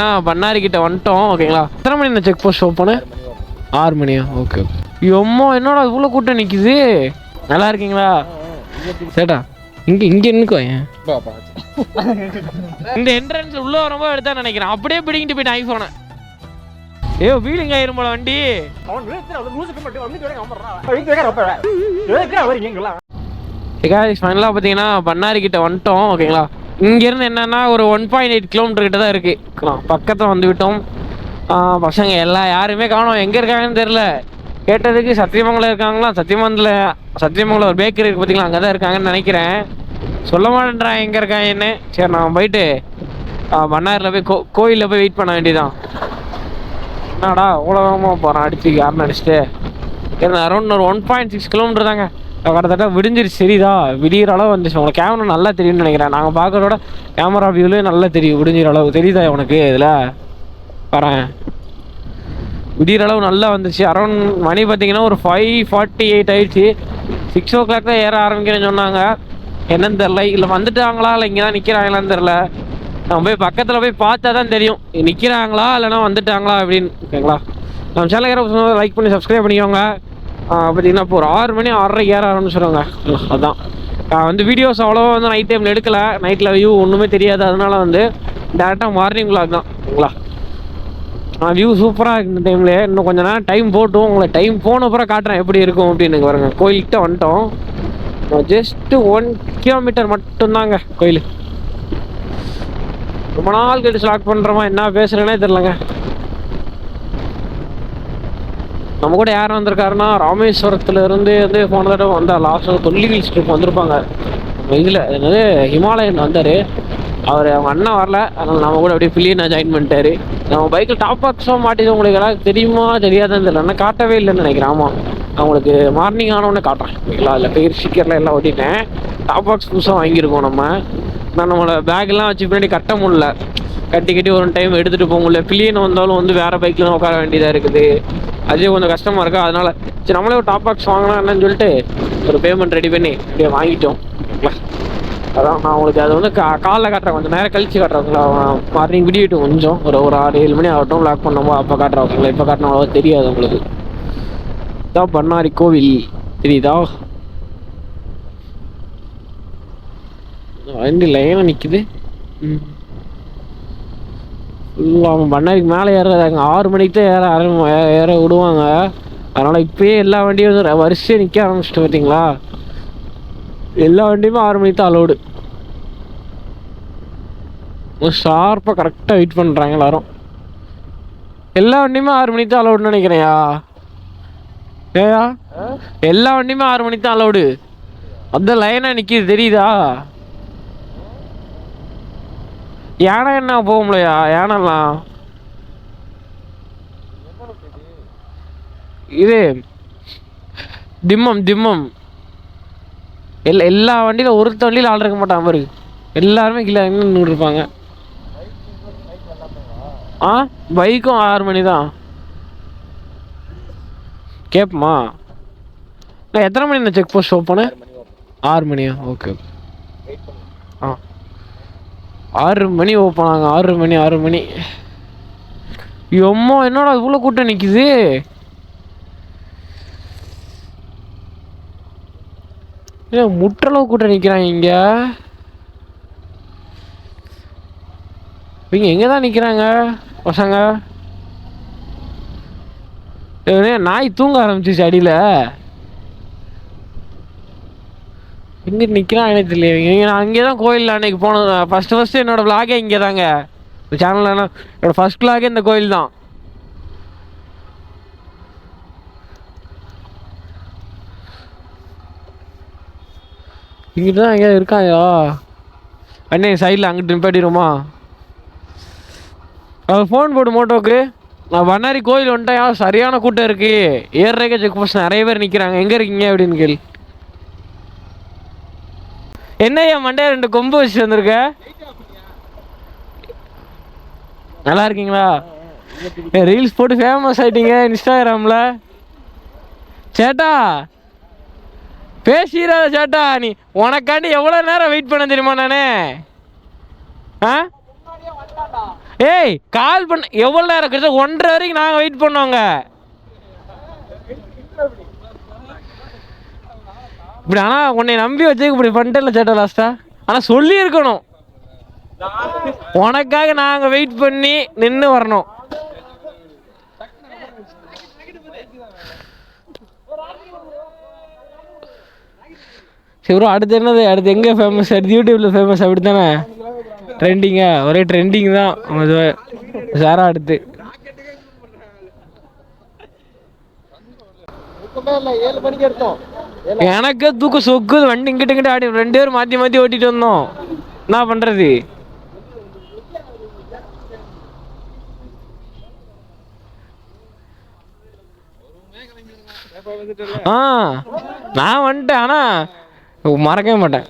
பண்ணாரி கிட்ட வந்துட்டோம் ஓகேங்களா. எத்தனை மணி இந்த செக் போஸ்ட் ஓப்பனு? 6 மணியா? ஓகே. எம்மோ என்னோட இவ்வளோ கூட்டம் நிற்கிது. நல்லா இருக்கீங்களா சேட்டா? இங்கே நிற்கோ. இந்த என்ட்ரன்ஸ் உள்ள வரும்போது எடுத்தா நினைக்கிறேன். அப்படியே பிடிங்கிட்டு போயிட்டேன் ஐஃபோனை. ஏ வீலிங் ஆயிரும் போல வண்டி. ஃபைனலாக பார்த்தீங்கன்னா பண்ணாரி கிட்ட வந்துட்டோம் ஓகேங்களா. இங்கேருந்து என்னன்னா ஒரு 1.8 கிலோமீட்டர் கிட்ட தான் இருக்குது. பக்கத்தில் வந்து விட்டோம். பசங்க யாருமே காணோம். எங்கே இருக்காங்கன்னு தெரில. கேட்டதுக்கு சத்தியமங்கலம் இருக்காங்களா? சத்தியமங்கலம் ஒரு பேக்கரி இருக்குது பார்த்தீங்களா, அங்கே தான் இருக்காங்கன்னு நினைக்கிறேன். சொல்ல மாட்டேன்றான் எங்கே இருக்காங்கன்னு. சரி நான் போயிட்டு பண்ணாரில் போய் கோயிலில் போய் வெயிட் பண்ண வேண்டியதான். என்னடா உலகமாக போகிறான் அடிச்சு யாருன்னு அடிச்சுட்டு அரௌண்ட் ஒரு 1.6 கிலோமீட்டர் தாங்க. கிட்டத்தட்ட விடிஞ்சிருச்சு. சரிதா விடிகிற அளவு வந்துச்சு. உங்களுக்கு கேமரா நல்லா தெரியும்னு நினைக்கிறேன். நாங்கள் பார்க்குறதோட கேமரா வியூலே நல்லா தெரியும் விடிஞ்சிற அளவு. தெரியுதா உனக்கு? இதில் வரேன் விடிகிற அளவு நல்லா வந்துச்சு. அரௌண்ட் மணி பார்த்தீங்கன்னா ஒரு 5:48 ஆயிடுச்சு. 6 o'clock தான் ஏற ஆரம்பிக்கிறேன்னு சொன்னாங்க. என்னன்னு தெரில. இல்லை வந்துட்டாங்களா இல்லை இங்கே தான் நிற்கிறாங்களான்னு தெரில. நம்ம போய் பக்கத்தில் போய் பார்த்தா தான் தெரியும் நிற்கிறாங்களா இல்லைனா வந்துட்டாங்களா அப்படின்னு. ஓகேங்களா. நம்ம சேனல் லைக் பண்ணி சப்ஸ்கிரைப் பண்ணிக்கோங்க. பார்த்தீங்கன்னா இப்போ ஒரு 6 மணி 6:30 ஏற ஆரம்பிச்சிடுவாங்க. அதுதான் வந்து வீடியோஸ் அவ்வளோவா வந்து நைட் டைமில் எடுக்கலை. நைட்டில் வியூ ஒன்றுமே தெரியாது. அதனால வந்து டேரெக்டாக மார்னிங் விளாக் தான். ஓகேங்களா. வியூ சூப்பராக இருக்குது இந்த டைம்லேயே. இன்னும் கொஞ்சம் நேரம் டைம் போட்டும் உங்களை டைம் போன அப்புறம் காட்டுறேன் எப்படி இருக்கும் அப்படின்னு. பாருங்க கோயில்கிட்ட வந்துட்டோம். ஜஸ்ட்டு 1 கிலோமீட்டர் மட்டும்தாங்க கோயில். ரொம்ப நாள் கழிச்சு ஸ்டார்ட் பண்ணுறோமா என்ன பேசுகிறேன்னே தெரிலங்க. நம்ம கூட யார் வந்திருக்காருன்னா ராமேஸ்வரத்துலேருந்து வந்து போன தடவை வந்தால் லாஸ்ட் தொல்லிகள் ஸ்ட்ரிப் வந்திருப்பாங்க. இதில் என்னது ஹிமாலயன் வந்தார். அவங்க அண்ணன் வரல. அதனால் நம்ம கூட அப்படியே பில்லியனை ஜாயின் பண்ணிட்டாரு. நம்ம பைக்கில் டாப் பாக்ஸாக மாட்டிது. உங்களுக்கு எல்லாம் தெரியுமா தெரியாதுன்னு தெரியல. ஆனால் காட்டவே இல்லைன்னு நினைக்கிறேன். ஆமாம் அவங்களுக்கு மார்னிங் ஆனோடனே காட்டுறேன் ஓகேங்களா. அதில் பேர் ஸ்டிக்கரில் எல்லாம் ஒட்டிட்டேன். டாப் பாக்ஸ் புதுசாக வாங்கியிருக்கோம் நம்ம. நான் நம்மளோட பேக்கெல்லாம் வச்சு பின்னாடி கட்ட முடியல. கட்டி ஒரு டைம் எடுத்துகிட்டு போக முடியல. பில்லியன் வந்தாலும் வந்து வேறு பைக்கில் உட்கார வேண்டியதாக இருக்குது. அதே கொஞ்சம் கஷ்டமாக இருக்கா. அதனால் சரி நம்மளே ஒரு டாப் பாக்ஸ் வாங்கினா என்னன்னு சொல்லிட்டு ஒரு பேமெண்ட் ரெடி பண்ணி அப்படியே வாங்கிட்டோம். அதான் நான் உங்களுக்கு அதை வந்து காலைல காட்டுறேன். கொஞ்சம் நேரம் கழிச்சு காட்டுறோங்களா. மார்னிங் விடியட்டும் கொஞ்சம் ஒரு 6-7 மணி ஆகட்டும். லாக் பண்ணோமோ அப்போ காட்டுறோங்களா. இப்போ காட்டினா அவ்வளோ தெரியாது உங்களுக்கு. இதான் பண்ணாரி கோவில் தெரியுதா? வண்டி லைனாக நிற்குது. ஃபுல்லாக பண்ணாரிக்கு மேலே ஏறாங்க. 6 மணிக்கு தான் ஏற விடுவாங்க. அதனால் இப்போயே எல்லா வண்டியும் வந்து வரிசையாக நிற்க ஆரம்பிச்சிட்டு பார்த்தீங்களா. எல்லா வண்டியுமே 6 மணிக்கு தான் அலோடு. ஷார்ப்பாக கரெக்டாக வெயிட் பண்ணுறாங்க எல்லாரும். எல்லா வண்டியுமே 6 மணிக்கு தான் அலோடுன்னு நினைக்கிறேன்யா. ஏயா எல்லா வண்டியுமே 6 மணிக்கு தான் அலோடு. அந்த லைனாக நிற்கிது தெரியுதா? யானை என்ன போக முடியா? யானைலாம் இது திம்மம் எல்லா வண்டியில் ஒருத்த வண்டியில் ஆள் இருக்க மாட்டான் பாரு. எல்லாருமே கீழே நின்று இருப்பாங்க. பைக்கும் 6 மணி தான். கேட்போமா? எத்தனை மணி இந்த செக் போஸ்ட் ஓப்பனு? 6 மணியா? ஓகே. 6 மணி ஓப்பன் ஆகும். 6 மணி. எம்மோ என்னோட இவ்வளோ கூட்டம் நிற்கிது. முட்டளவு கூட்டம் நிற்கிறாங்க இங்கே. இவங்க எங்கே தான் நிற்கிறாங்க பசங்க? நாய் தூங்க ஆரம்பிச்சிச்சு அடியில். எங்கே நிற்கிறான் எனக்கு தெரியல. நான் அங்கே தான் கோயில் அன்னைக்கு போனது. ஃபஸ்ட்டு என்னோடய விளாகே இங்கே தாங்க. இந்த சேனலில் என்னோடய ஃபஸ்ட் விளாகே இந்த கோயில் தான். இங்கிட்டு தான் எங்கேயா இருக்காயா அண்ணே? சைடில் அங்கிட்டு நிப்பாட்டிடுமா? ஃபோன் போடு மோட்டோக்கு. நான் பண்ணாரி கோயில் வந்துட்டேன். சரியான கூட்டம் இருக்குது. ஏறுறதுக்கே செக் போஸ்ட் நிறைய பேர் நிற்கிறாங்க. எங்கே இருக்கீங்க அப்படின்னு கேள்வி. என்னையா மண்டையா 2 கொம்பு வச்சு வந்திருக்க? நல்லா இருக்கீங்களா? ரீல்ஸ் போட்டு ஃபேமஸ் ஆயிட்டீங்க இன்ஸ்டாகிராமில். சேட்டா பேசிடாத சேட்டா. நீ உனக்காண்டி எவ்வளோ நேரம் வெயிட் பண்ண தெரியுமா நானே? ஏய் கால் பண்ண எவ்வளோ நேரம் கிட்ட 1:30 வரைக்கும் நாங்கள் வெயிட் பண்ணோங்க. இப்படி ஆனால் உன்னை நம்பி வச்சு இப்படி பண்ணிட்டேன்ல சேட்டா லாஸ்ட்டா. ஆனால் சொல்லி இருக்கணும், உனக்காக நாங்கள் வெயிட் பண்ணி நின்று வரணும். சரி ப்ரோ, அடுத்து என்னது? அடுத்து எங்கே ஃபேமஸ்? அடுத்து யூடியூப்ல ஃபேமஸ் அப்படி தானே? ட்ரெண்டிங்கா? ஒரே ட்ரெண்டிங் தான் சாரா. அடுத்து எனக்கு தூக்கம் சொக்குது. வண்டி இங்கிட்ட இங்கிட்ட ஆடி 2 பேரும் மாற்றி மாற்றி ஓட்டிட்டு வந்தோம். என்ன பண்ணுறது? நான் வந்துட்டேன், ஆனால் மறக்கவே மாட்டேன்.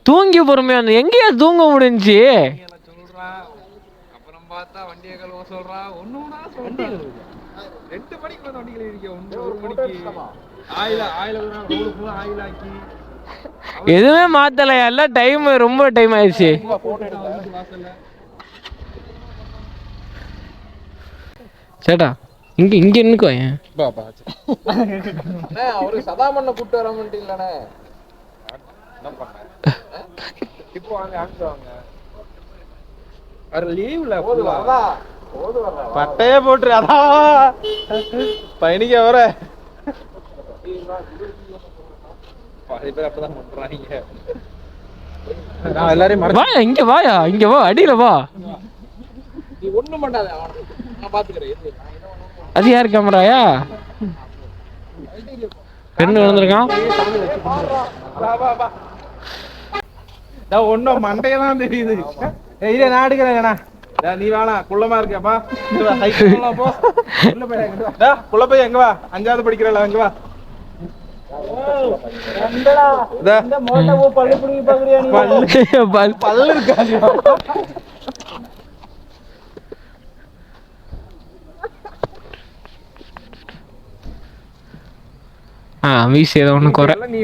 தூங்கி பொறுமையா வந்து எங்கேயா தூங்க முடிஞ்சு? அப்புறம் பார்த்தா வண்டியை கழுவ சொல்றா. 2 மணிக்கு வந்து வண்டிகள் இருக்கேன். 1 மணிக்கு ஆயில் ஆக்கி எதுவுமே மாத்தலையா? எல்லாம் டைம் ரொம்ப டைம் ஆயிடுச்சு. சேட்டா இங்க இங்க என்னக்கோ அவரு சதாமண்ண கூப்பிட்டு வர மாட்டீங்களானே? என்ன பண்ண இப்போ வாங்க ஆக்குவாங்க. லீவ்ல பட்டையே போட்டுரு. அதான் பயணிக்க வர எல்லாரையும் இங்க வாயா, இங்க வா, அடியில வா. நீ ஒண்ணும் பண்ணாத, நான் பாத்துக்கிறேன். அது யாரு கேமராயா? ரெண்டு வந்திருக்கான். ஒன்னும் மண்டையெல்லாம் தெரியுது. இதை நான் எடுக்கிறேன். நீ வேணாம், குள்ளமா இருக்கப்பா. குள்ள போய் எங்க வா, 5வது படிக்கிறல எங்க வா. பல்லு இருக்காது. வீசி ஏதோ ஒண்ணு குறை. நீ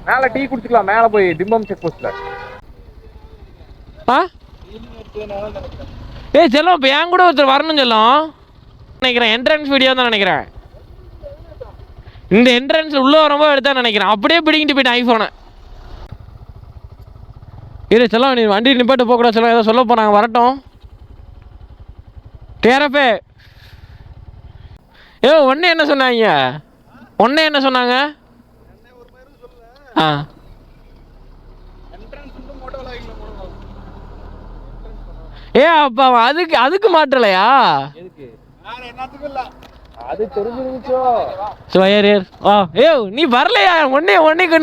மேல டீ குடிச்சுக்கலாம். மேல போய் டிம்பம் செக் போஸ்ட்ல. ஏய் செல்லம், இப்போ என் கூட ஒருத்தர் வரணும் செல்லம் நினைக்கிறேன். என்ட்ரன்ஸ் வீடியோ தான் நினைக்கிறேன். இந்த என்ட்ரன்ஸ் உள்ள வரும்போது எடுத்தா நினைக்கிறேன். அப்படியே பிடிக்கிட்டு போயிட்டேன் ஐஃபோனை. இரு செல்லம், நீ வண்டி நிப்பாட்டு போகக்கூடாது செல்லம். ஏதோ சொல்ல போனாங்க, வரட்டும். டேரப்பே ஏ ஒன்னே என்ன சொன்னாங்க? ஒன்னே என்ன சொன்னாங்க? ஏ அப்பா அதுக்கு மாற்றலையா? அது தெரிஞ்சிருச்சோ. ஏ நீ வரலையா? ஒன்னே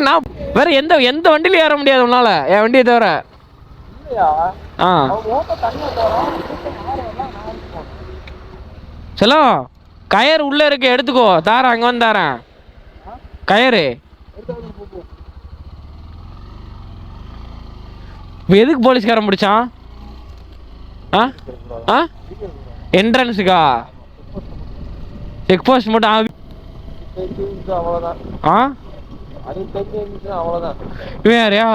நான் வேற எந்த வண்டியில ஏற முடியாது உன்னால, என் வண்டியை தவிர. செல்லம், கயர் உள்ள இருக்கு, எடுத்துக்கோ. தாரேன், அங்க வந்து தாரேன் கயறு. எதுக்கு போலீஸ்காரன் பிடிச்சான்? என்ட்ரன்ஸுக்கா? செக் போஸ்ட் மட்டும். இவன் யாரையா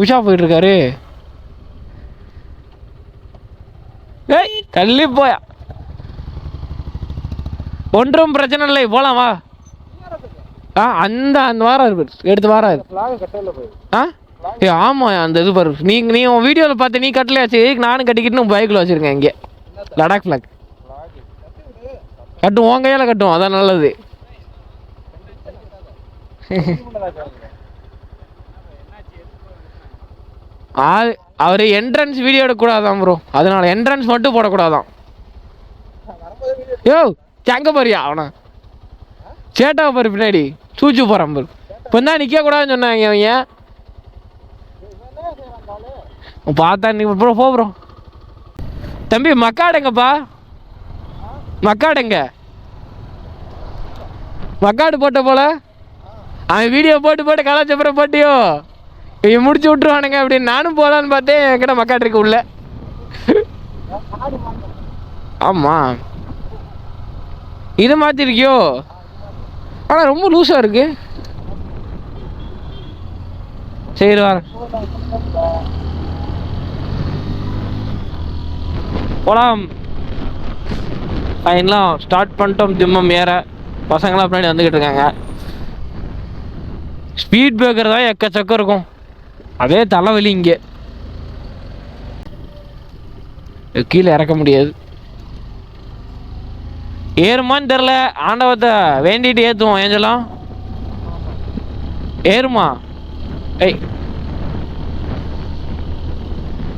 உஷா போயிட்டு இருக்காரு? ஏய் தள்ளி போயா. ஒன்றும் பிரச்சனை இல்லை, போலாம் வா. அந்த வாரம் இருக்கு, எடுத்து வாரம். ஏ ஆமா, அந்த இது பாரு. நீ உன் வீடியோவில் பார்த்து நீ கட்டலையாச்சு. நானும் கட்டிக்கிட்டு பைக்கில் வச்சிருக்கேன் இங்கே லடாக் ஃபிளாக். கட்டும், உன் கையால் கட்டும், அதான் நல்லது. அவரு என்ட்ரன்ஸ் வீடியோ எடுக்கக்கூடாதான் ப்ரோ, அதனால என்ட்ரன்ஸ் மட்டும் போடக்கூடாதான். யோ எங்க பாரியா அவனா? சேட்டா பாரு பின்னாடி சூச்சு போறான் பாரு. இப்போ தான் நிற்க கூடாதுன்னு சொன்னாங்க அவங்க. பார்த்தா நீ ப்ரோ போ ப்ரோ. தம்பி மக்காடுங்கப்பா, மக்காடுங்க. மக்காடு போட்ட போல அவன் வீடியோ போட்டு கலாச்சப்புறம் போட்டியோ இவன் முடிச்சு விட்டுருவானுங்க அப்படின்னு. நானும் போகலான்னு பார்த்தேன், என்கிட்ட மக்காடு இருக்கு உள்ள. ஆமா இதை மாற்றிருக்கியோ? ஆனால் ரொம்ப லூஸாக இருக்கு. சரி வர போலாம். ஃபைனலாக ஸ்டார்ட் பண்ணிட்டோம். திம்மம் ஏற பசங்களாம் பின்னாடி வந்துக்கிட்டு இருக்காங்க. ஸ்பீட் பிரேக்கர் தான் எக்கச்சக்கம் இருக்கும். அதே தலைவலி. இங்கே கீழே இறக்க முடியாது. ஏறுமான்னு தெரில. ஆண்டவத்தை வேண்டிட்டு ஏற்றுவோம். ஏஞ்சலாம் ஏறுமா? ஏய்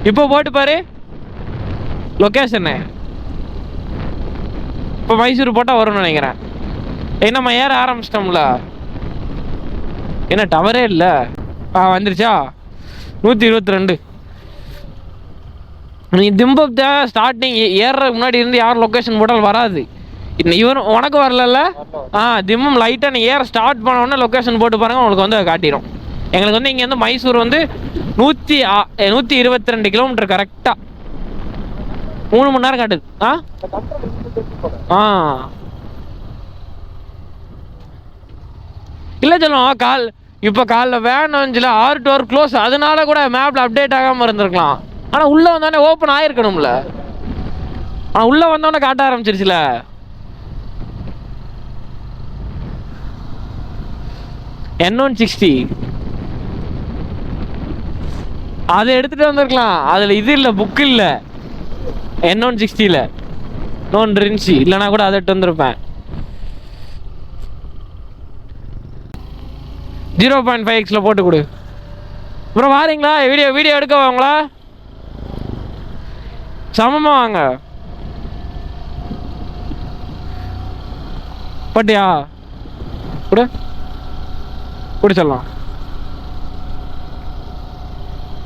இப்போ போட்டு பாரு லொக்கேஷனு. இப்போ மைசூர் போட்டால் வரும்னு நினைக்கிறேன். நம்ம ஏற ஆரம்பிச்சிட்டோம்ல. என்ன டவரே இல்லை. வந்துருச்சா? 122. நீ திம்பத்தை ஸ்டார்டிங் ஏறுறதுக்கு முன்னாடி இருந்து யார் லொக்கேஷன் போட்டாலும் வராது. இவரும் உனக்கு வரல. திம்மம் லைட்டாக நீ ஏற ஸ்டார்ட் பண்ணோடனே லொக்கேஷன் போட்டு பாருங்க, உங்களுக்கு வந்து காட்டிடும். எங்களுக்கு வந்து இங்கேருந்து மைசூர் வந்து 122 கிலோமீட்டர் கரெக்டாக 3 மணி நேரம் காட்டுது. இல்லை சொல்லுவோம் இப்போ காலைல வேன் வந்துச்சுல 6 to 6 க்ளோஸ். அதனால கூட மேப்பில் அப்டேட் ஆகாமல் இருந்திருக்கலாம். ஆனால் உள்ளே வந்தோடனே ஓப்பன் ஆகிருக்கணும்ல. ஆனால் உள்ளே வந்தோடனே காட்ட ஆரம்பிச்சிருச்சுல. N160 அதை எடுத்துகிட்டு வந்திருக்கலாம். அதில் இது இல்லை, புக் இல்லை. N160ல இன்னொன்று இருந்துச்சு. இல்லைனா கூட அதை எடுத்து வந்திருப்பேன். 0.5x போட்டு கொடு. அப்புறம் வாரீங்களா? வீடியோ எடுக்க வாங்களா? சமமாக வாங்க. பட்டியா கொடு சொல்லலாம்.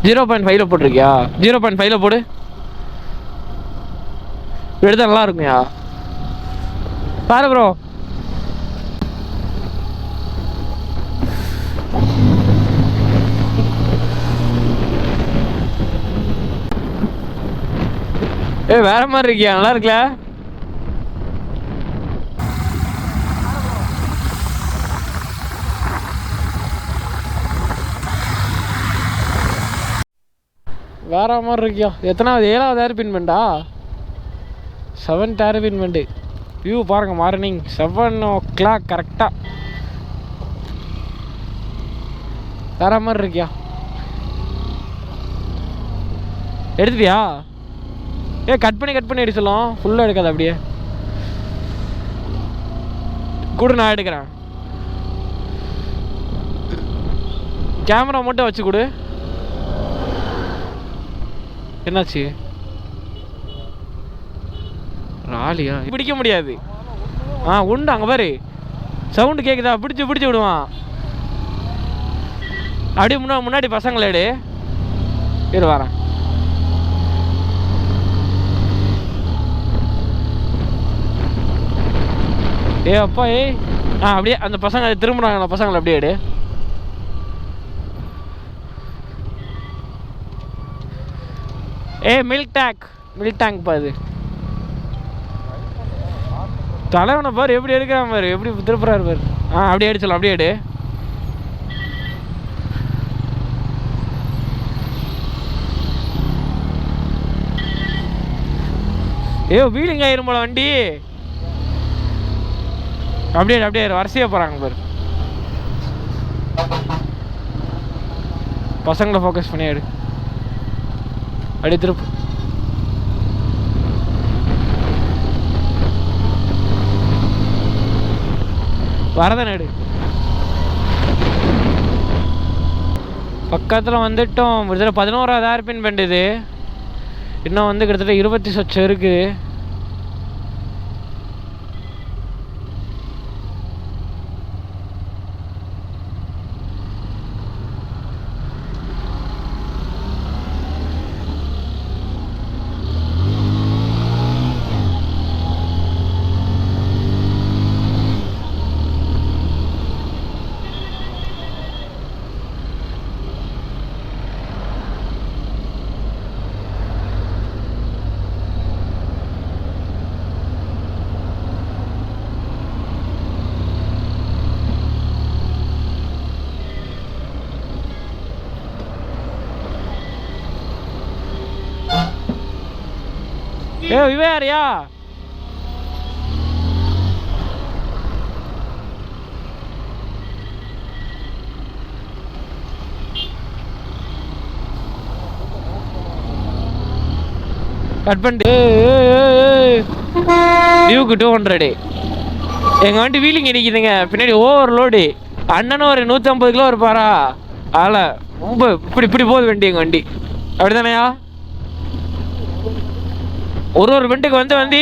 0.5ல போட்டிருக்கியா? 0.5ல போடு. எடுத்தா நல்லா இருக்கும்யா. பாரு ப்ரோ. வேற மாதிரி இருக்கியா? நல்லா இருக்குல்ல? வேற மாதிரி இருக்கியா? எத்தனாவது? 7வது ஏர்பின் பெண்டா? 7th hairpin bend. வியூ பாருங்க. மார்னிங் 7 o'clock கரெக்டா. வேற மாதிரி இருக்கியா? எடுத்துட்டியா? கட் பண்ணி எடுக்கலாம். ஃபுல்லாக எடுக்காது. அப்படியே கூட நான் எடுக்கிறேன். கேமரா மட்டும் வச்சு கொடு. என்னாச்சு? ராலியா? பிடிக்க முடியாது. உண்டு. அங்கே பாரு சவுண்டு கேட்குதா? பிடிச்சி விடுவான். அப்படியே முன்னாடி பசங்களை எடு. வரேன். அப்பா அப்படியே அந்த பசங்க திரும்புறாங்க. அந்த பசங்களை அப்படியே எடு. மில்க் டேங்க் பாரு. தலைவனை பாரு எப்படி எடுக்கிறான் பாரு. எப்படி திருப்புறாரு பாரு. அப்படியே அடிச்சலாம். அப்படியே எடு. வீலிங் ஆயிரும் போல வண்டி. அப்படியே வரிசையாக போகிறாங்க பாரு. பசங்களை ஃபோக்கஸ் பண்ணி எடு. அப்படியே திருப்பு. வரதன் எடு. பக்கத்தில் வந்துட்டோம். கிட்டத்தட்ட 11வது ஏர்பின் பெண்ட். இது இன்னும் வந்து கிட்டத்தட்ட 20 சொச்சம் இருக்குது. இவன் யாரியா? கட் பண்ணிட்டு டியூக்கு 200 எங்கள் வண்டி வீலிங் அடிக்குதுங்க பின்னாடி ஓவர்லோடு. அண்ணனும் ஒரு 150 கிலோ இருப்பாரா, அதில் ரொம்ப இப்படி போகுது வண்டி எங்கள் வண்டி. அப்படி தானேயா? ஒரு பெண்டுக்கு வந்து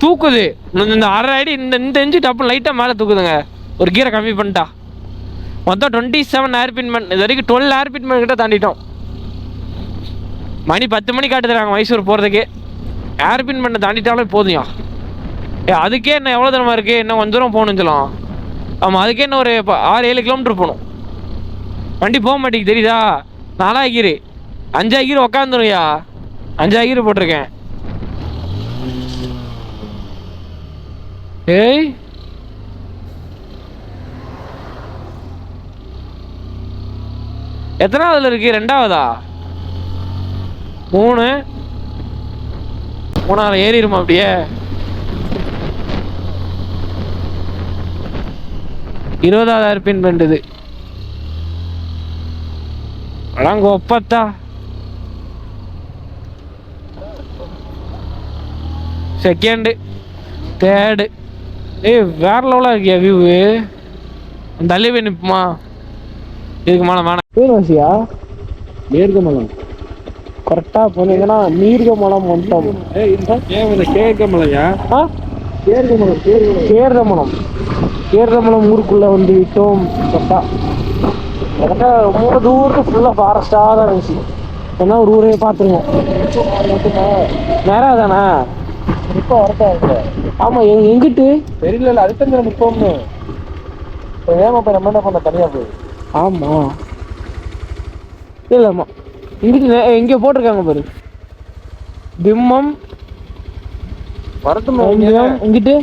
தூக்குது. இந்த 1/2 அடி இந்த இன்ச்சு டப்பு லைட்டாக மேலே தூக்குதுங்க. ஒரு கீரை கம்மி பண்ணிட்டா மொத்தம் 27 ஏர்பின்மெண்ட். இது வரைக்கும் 12 ஏர்பின்மெண்ட் கிட்ட தாண்டிட்டோம். மணி 10 மணி காட்டுறாங்க மைசூர் போகிறதுக்கு. ஏர்பின்மெண்ட்டை தாண்டிட்டாலும் போதும்யா. அதுக்கே என்ன எவ்வளோ தூரமாக இருக்குது? இன்னும் கொஞ்சம் தூரம் போகணும்னு சொல்லலாம். ஆமாம், அதுக்கே இன்னும் ஒரு 6-7 கிலோமீட்டர் போகணும். வண்டி போக மாட்டேங்குது தெரியுதா? 4 கீரு 5 கீரு உக்காந்துருயா. 5 கீரு போட்டிருக்கேன். ஏய் எத்தனாவதுல இருக்கு? 2ஆவதா? 3 ஏறிடுமா அப்படியே? 20வது ஏர்பின் பண்ணுது. அடாங்க ஒப்பத்தா. Second, third. வேற லெவலாக இருக்கியா வியூவு? அந்த தள்ளி போய் நிற்புமா? இதுக்கு மேலே வேணாசியா? நீர்கமலம் கரெக்டாக போனீங்கன்னா நீர்கமலம் வந்துட்டோம். கேர்கமலையா? கேர்கமலம் ஊருக்குள்ளே வந்து விட்டோம். கரெக்டாக ரொம்ப தூரத்துக்கு ஃபுல்லாக ஃபாரஸ்டாக தான் இருந்துச்சு. ஏன்னா ஒரு ஊரே பார்த்துருவோம். நேராக தானே இப்போ வரட்டா? ஆமாம், எங்கிட்டு தெரியல. அதுக்கு நிற்போம்னு ஏமா போய் நம்ம என்ன பண்ண தனியாக போய். ஆமாம் இல்லைம்மா, இங்கிட்டு எங்கே போட்டிருக்காங்க பாரு, பிம்மம் வரட்டும். இங்கிட்டு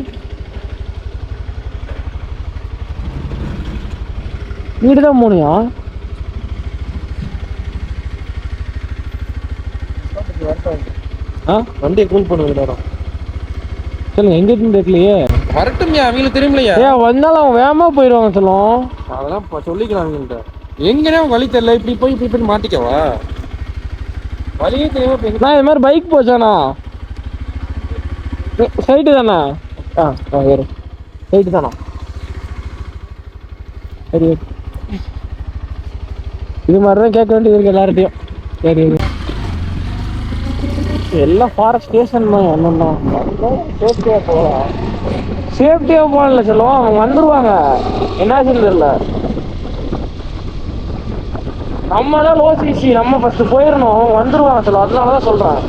இங்கிட்டு தான் போனியா? வண்டியை கூல் பண்ணுங்க நேரம். சொல்லுங்க, எங்க இருக்குன்னு தெரியலையே. வரட்டும்யா, அவங்களுக்கு தெரியுமில்லையா? ஏன் வந்தாலும் அவங்க வேகமா போயிடுவாங்க. சொல்லுவோம், அதெல்லாம் சொல்லிக்கலாம் அவங்கள்ட்ட. எங்கன்னே வழி தெரியல, இப்படி போய் மாட்டிக்கவா? வழியே தெரியாம நான் இது மாதிரி பைக் போச்சானா? சைட்டு தானே? வேறு சைட்டு தானா? சரி, இது மாதிரி தான் கேட்க வேண்டியது இருக்கு எல்லார்ட்டையும். சரி, எல்லாம் ஃபாரஸ்ட் ஸ்டேஷன் தான். என்னன்னா சேஃப்டியாக போகலாம். சேஃப்டியாக போகல சொல்லுவோம். அவங்க வந்துடுவாங்க, என்னாச்சுன்னு தெரியல. நம்ம தான் லோ சிசி, நம்ம ஃபஸ்ட்டு போயிடணும். அவங்க வந்துடுவாங்க சொல்லுவோம். அதனால தான் சொல்கிறேன்.